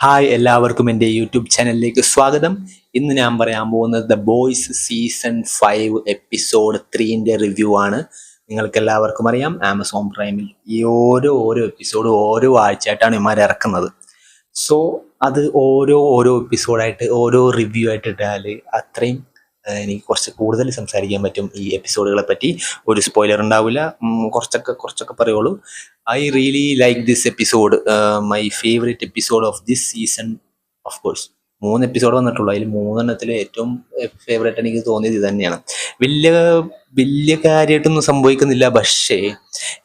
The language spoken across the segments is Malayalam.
ഹായ്, എല്ലാവർക്കും എൻ്റെ യൂട്യൂബ് ചാനലിലേക്ക് സ്വാഗതം. ഇന്ന് ഞാൻ പറയാൻ പോകുന്നത് ദ ബോയ്സ് സീസൺ 5 എപ്പിസോഡ് 3ൻ്റെ റിവ്യൂ ആണ്. നിങ്ങൾക്ക് എല്ലാവർക്കും അറിയാം, ആമസോൺ പ്രൈമിൽ ഈ ഓരോ എപ്പിസോഡ് ഓരോ ആഴ്ചയായിട്ടാണ് ഇവന്മാർ ഇറക്കുന്നത്. സോ അത് ഓരോ എപ്പിസോഡായിട്ട് ഓരോ റിവ്യൂ ആയിട്ട് ഇട്ടാൽ അത്രയും എനിക്ക് കുറച്ച് കൂടുതൽ സംസാരിക്കാൻ പറ്റും ഈ എപ്പിസോഡുകളെ പറ്റി. ഒരു സ്പോയിലർ ഉണ്ടാവില്ല, കുറച്ചൊക്കെ പറയുള്ളൂ. I really like this episode, my favourite episode of this season. Of course 3 episode വന്നിട്ടുള്ളൂ, അതിൽ 3 ഏറ്റവും ഫേവറേറ്റ് എനിക്ക് തോന്നിയത് ഇത് തന്നെയാണ്. വലിയ കാര്യമായിട്ടൊന്നും സംഭവിക്കുന്നില്ല, പക്ഷേ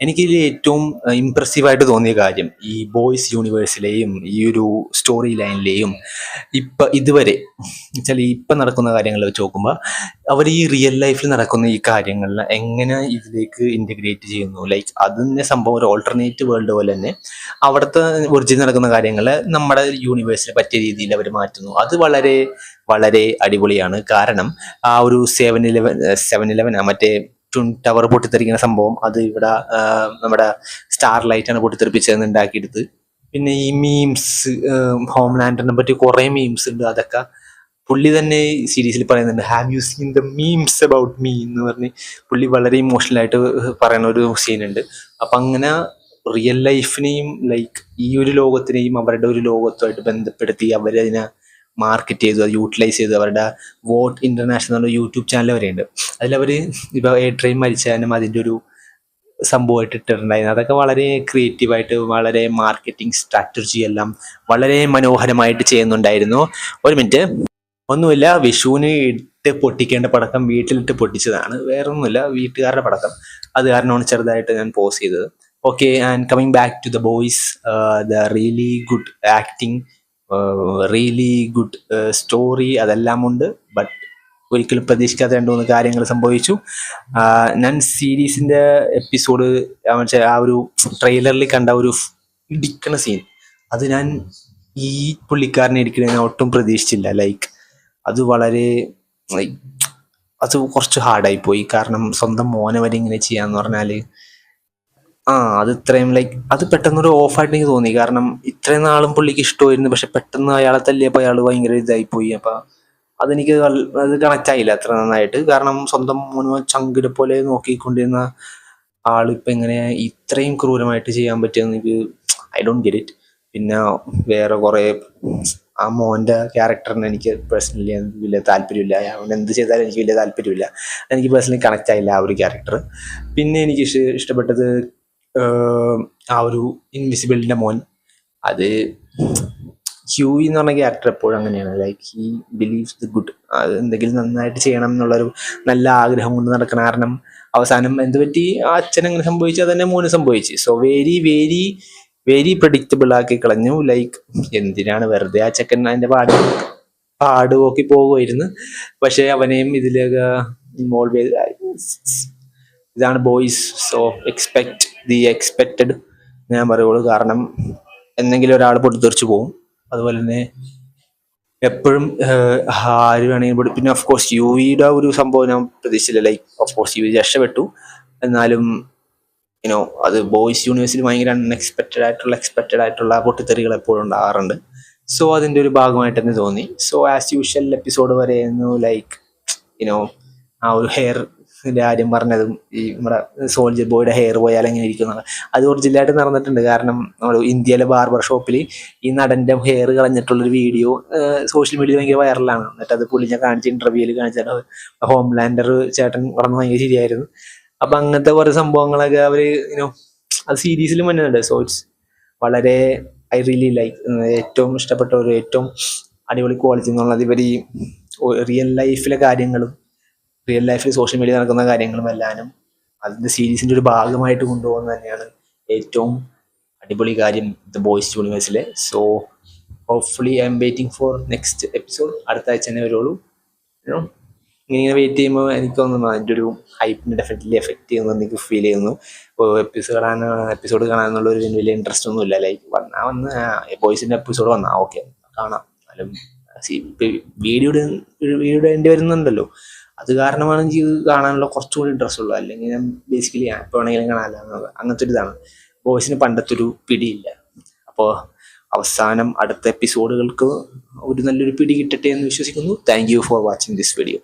എനിക്കിതിൽ ഏറ്റവും ഇമ്പ്രസീവായിട്ട് തോന്നിയ കാര്യം ഈ ബോയ്സ് യൂണിവേഴ്സിലെയും ഈ ഒരു സ്റ്റോറി ലൈനിലെയും ഇതുവരെ ഇപ്പം നടക്കുന്ന കാര്യങ്ങൾ വെച്ച് നോക്കുമ്പോൾ അവർ ഈ റിയൽ ലൈഫിൽ നടക്കുന്ന ഈ കാര്യങ്ങളിൽ എങ്ങനെ ഇതിലേക്ക് ഇൻറ്റഗ്രേറ്റ് ചെയ്യുന്നു. ലൈക്ക് അതിൻ്റെ സംഭവം ഒരു ഓൾട്ടർനേറ്റ് വേൾഡ് പോലെ തന്നെ അവിടുത്തെ ഒറിജിനൽ നടക്കുന്ന കാര്യങ്ങൾ നമ്മുടെ യൂണിവേഴ്സിനെ പറ്റിയ രീതിയിൽ അവർ മാറ്റുന്നു. അത് വളരെ വളരെ അടിപൊളിയാണ്. കാരണം ആ ഒരു 7-11 മറ്റേ ട്വിൻ ടവർ പൊട്ടിത്തെറിക്കുന്ന സംഭവം അത് ഇവിടെ നമ്മുടെ സ്റ്റാർ ലൈറ്റാണ് പൊട്ടിത്തെറിപ്പിച്ചതെന്ന് ഉണ്ടാക്കിയെടുത്ത്. പിന്നെ ഈ മീംസ്, ഹോംലാൻഡറിനെ പറ്റി കുറേ മീംസ് ഉണ്ട്. അതൊക്കെ പുള്ളി തന്നെ സീരീസിൽ പറയുന്നുണ്ട്, have you seen the memes about me എന്ന് പറഞ്ഞ് പുള്ളി വളരെ ഇമോഷണലായിട്ട് പറയുന്ന ഒരു സീനുണ്ട്. അപ്പം അങ്ങനെ റിയൽ ലൈഫിനെയും ലൈക്ക് ഈ ഒരു ലോകത്തിനെയും അവരുടെ ഒരു ലോകത്തുമായിട്ട് ബന്ധപ്പെടുത്തി അവരതിനെ മാർക്കറ്റ് ചെയ്തു, അത് യൂട്ടിലൈസ് ചെയ്തു. അവരുടെ വോട്ട് ഇന്റർനാഷണൽ യൂട്യൂബ് ചാനൽ വരെയുണ്ട്. അതിലവർ ഇപ്പോൾ ട്രെയിൻ മരിച്ചാലും അതിൻ്റെ ഒരു സംഭവമായിട്ട് ഇട്ടിട്ടുണ്ടായിരുന്നു. അതൊക്കെ വളരെ ക്രിയേറ്റീവായിട്ട്, വളരെ മാർക്കറ്റിംഗ് സ്ട്രാറ്റജി എല്ലാം വളരെ മനോഹരമായിട്ട് ചെയ്യുന്നുണ്ടായിരുന്നു. ഒരു മിനിറ്റ്, ഒന്നുമില്ല, വിഷുവിന് ഇട്ട് പൊട്ടിക്കേണ്ട പടക്കം വീട്ടിലിട്ട് പൊട്ടിച്ചതാണ്, വേറൊന്നുമില്ല, വീട്ടുകാരുടെ പടക്കം. അത് കാരണമാണ് ചെറുതായിട്ട് ഞാൻ പോസ് ചെയ്തത്. Okay, and coming back to the boys, the really good acting, really good story, അതെല്ലാം ഉണ്ട്. ബട്ട് ഒരിക്കലും പ്രതീക്ഷിക്കാത്ത 2-3 കാര്യങ്ങൾ സംഭവിച്ചു. ഞാൻ സീരീസിൻ്റെ എപ്പിസോഡ് ആ ഒരു ട്രെയിലറിൽ കണ്ട ഒരു ഇടിക്കണ സീൻ, അത് ഞാൻ ഈ പുള്ളിക്കാരനെ ഇരിക്കണതിന് ഒട്ടും പ്രതീക്ഷിച്ചില്ല. ലൈക്ക് അത് വളരെ അത് കുറച്ച് ഹാർഡായിപ്പോയി. കാരണം സ്വന്തം മോനെ വരെ ഇങ്ങനെ ചെയ്യാന്ന് പറഞ്ഞാൽ അത് ഇത്രയും അത് പെട്ടെന്നൊരു ഓഫായിട്ട് എനിക്ക് തോന്നി. കാരണം ഇത്രയും നാളും പുള്ളിക്ക് ഇഷ്ടമായിരുന്നു, പക്ഷെ പെട്ടെന്ന് അയാളെ തല്ലിയപ്പോൾ അയാൾ ഭയങ്കര ഇതായിപ്പോയി. അപ്പം അതെനിക്ക് അത് കണക്റ്റ് ആയില്ല അത്ര നന്നായിട്ട്. കാരണം സ്വന്തം മോനെ ചങ്കിനെ പോലെ നോക്കിക്കൊണ്ടിരുന്ന ആളിപ്പോൾ എങ്ങനെ ഇത്രയും ക്രൂരമായിട്ട് ചെയ്യാൻ പറ്റിയെന്ന് എനിക്ക് ഐ ഡോണ്ട് ഗെറ്റ് ഇറ്റ്. പിന്നെ വേറെ കുറേ ആ മോൻ്റെ ക്യാരക്ടറിന് എനിക്ക് പേഴ്സണലി വലിയ താല്പര്യമില്ല. അവൻ എന്ത് ചെയ്താലും എനിക്ക് വലിയ താല്പര്യമില്ല. എനിക്ക് പേഴ്സണലി കണക്റ്റ് ആയില്ല ആ ഒരു ക്യാരക്ടർ. പിന്നെ എനിക്ക് ഇഷ്ടപ്പെട്ടത് ആ ഒരു ഇൻവിസിബിളിൻ്റെ മോൻ, അത് ഹ്യൂയി എന്ന് പറഞ്ഞ ക്യാരക്ടർ എപ്പോഴും അങ്ങനെയാണ്. Like he believes the good, അത് എന്തെങ്കിലും നന്നായിട്ട് ചെയ്യണം എന്നുള്ളൊരു നല്ല ആഗ്രഹം കൊണ്ട് നടക്കണം. കാരണം അവസാനം എന്ത് പറ്റി, ആ അച്ഛൻ എങ്ങനെ സംഭവിച്ചു അതന്നെ മോന് സംഭവിച്ചു. So very very very predictable ആക്കി കളഞ്ഞു. ലൈക്ക് എന്തിനാണ് വെറുതെ ആ ചെക്കൻ അതിൻ്റെ പാട് നോക്കി പോകുമായിരുന്നു. പക്ഷെ അവനെയും ഇതിലേക്ക് ഇൻവോൾവ് ചെയ്ത് ഇതാണ് boys. So expect the expected ഞാൻ പറയുള്ളൂ. കാരണം എന്തെങ്കിലും ഒരാൾ പൊട്ടിത്തെറിച്ച് പോകും. അതുപോലെ തന്നെ എപ്പോഴും ആര് വേണമെങ്കിൽ, പിന്നെ ഓഫ് കോഴ്സ് യുവിയുടെ ഒരു സംഭവം ഞാൻ പ്രതീക്ഷിച്ചില്ല. ലൈക്ക് ഓഫ് കോഴ്സ് യുവി രക്ഷപ്പെട്ടു, എന്നാലും അത് ബോയ്സ് യൂണിവേഴ്സിൽ ഭയങ്കര എക്സ്പെക്റ്റഡ് ആയിട്ടുള്ള പൊട്ടിത്തെറികൾ എപ്പോഴും ഉണ്ടാകാറുണ്ട്. സോ അതിൻ്റെ ഒരു ഭാഗമായിട്ട് തന്നെ തോന്നി. സോ ആസ് യൂഷ്വൽ എപ്പിസോഡ് വരെയായിരുന്നു. ലൈക്ക് ആ ഒരു ഹെയർ കാര്യം പറഞ്ഞതും, ഈ നമ്മുടെ സോൾജർ ബോയുടെ ഹെയർ പോയാൽ എങ്ങനെ ഇരിക്കുന്നത്, അത് ഒറിജിനലായിട്ട് നടന്നിട്ടുണ്ട്. കാരണം നമ്മൾ ഇന്ത്യയിലെ ബാർബർ ഷോപ്പിൽ ഈ നടൻ്റെ ഹെയർ കളഞ്ഞിട്ടുള്ളൊരു വീഡിയോ സോഷ്യൽ മീഡിയയിൽ ഭയങ്കര വൈറലാണ്. എന്നിട്ട് അത് പുള്ളി ഞാൻ കാണിച്ച ഇൻ്റർവ്യൂവിൽ കാണിച്ചിട്ട് ഹോംലാൻഡർ ചേട്ടൻ പറഞ്ഞ് ഭയങ്കര ശരിയായിരുന്നു. അപ്പം അങ്ങനത്തെ കുറേ സംഭവങ്ങളൊക്കെ അവർ അത് സീരീസിലും വന്നിട്ടുണ്ട്. സോ ഇറ്റ്സ് വളരെ ഐ റിയലി ലൈക്ക്, ഏറ്റവും ഇഷ്ടപ്പെട്ട ഒരു ഏറ്റവും അടിപൊളി ക്വാളിറ്റി എന്നുള്ളത് ഇവർ ഈ റിയൽ ലൈഫിലെ കാര്യങ്ങളും റിയൽ ലൈഫിൽ സോഷ്യൽ മീഡിയ നടക്കുന്ന കാര്യങ്ങളും എല്ലാനും അതിൻ്റെ സീരീസിൻ്റെ ഒരു ഭാഗമായിട്ട് കൊണ്ടുപോകുന്നത് തന്നെയാണ് ഏറ്റവും അടിപൊളി കാര്യം ദ ബോയ്സ് യൂണിവേഴ്സിലെ. So hopefully I'm waiting for next episode. അടുത്ത ആഴ്ച തന്നെ വരുള്ളൂ. ഇങ്ങനെ വെയിറ്റ് ചെയ്യുമ്പോൾ എനിക്ക് തോന്നുന്നു അതിൻ്റെ ഒരു ഹൈപ്പിനെ ഡെഫിനറ്റ്ലി എഫക്റ്റ് ചെയ്യുന്നു എനിക്ക് ഫീൽ ചെയ്യുന്നു. എപ്പിസോഡ് കാണാനുള്ള ഒരു വലിയ ഇൻട്രസ്റ്റ് ഒന്നും ഇല്ല. ലൈക്ക് വന്ന് ബോയ്സിൻ്റെ എപ്പിസോഡ് വന്നാൽ ഓക്കെ കാണാം, എന്നാലും വീഡിയോ ഇടേണ്ടി വരുന്നുണ്ടല്ലോ, അത് കാരണമാണ് എനിക്ക് കാണാനുള്ള കുറച്ചുകൂടി ഇൻട്രസ്റ്റ് ഉള്ളൂ. അല്ലെങ്കിൽ ഞാൻ ബേസിക്കലി എപ്പോൾ വേണമെങ്കിലും കാണാമല്ലോ അങ്ങനത്തെ ഒരു ഇതാണ്. ബോയ്സിന് പണ്ടത്തെ ഒരു പിടിയില്ല. അപ്പോൾ അവസാനം അടുത്ത എപ്പിസോഡുകൾക്ക് ഒരു നല്ലൊരു പിടി കിട്ടട്ടെ എന്ന് വിശ്വസിക്കുന്നു. Thank you for watching this video.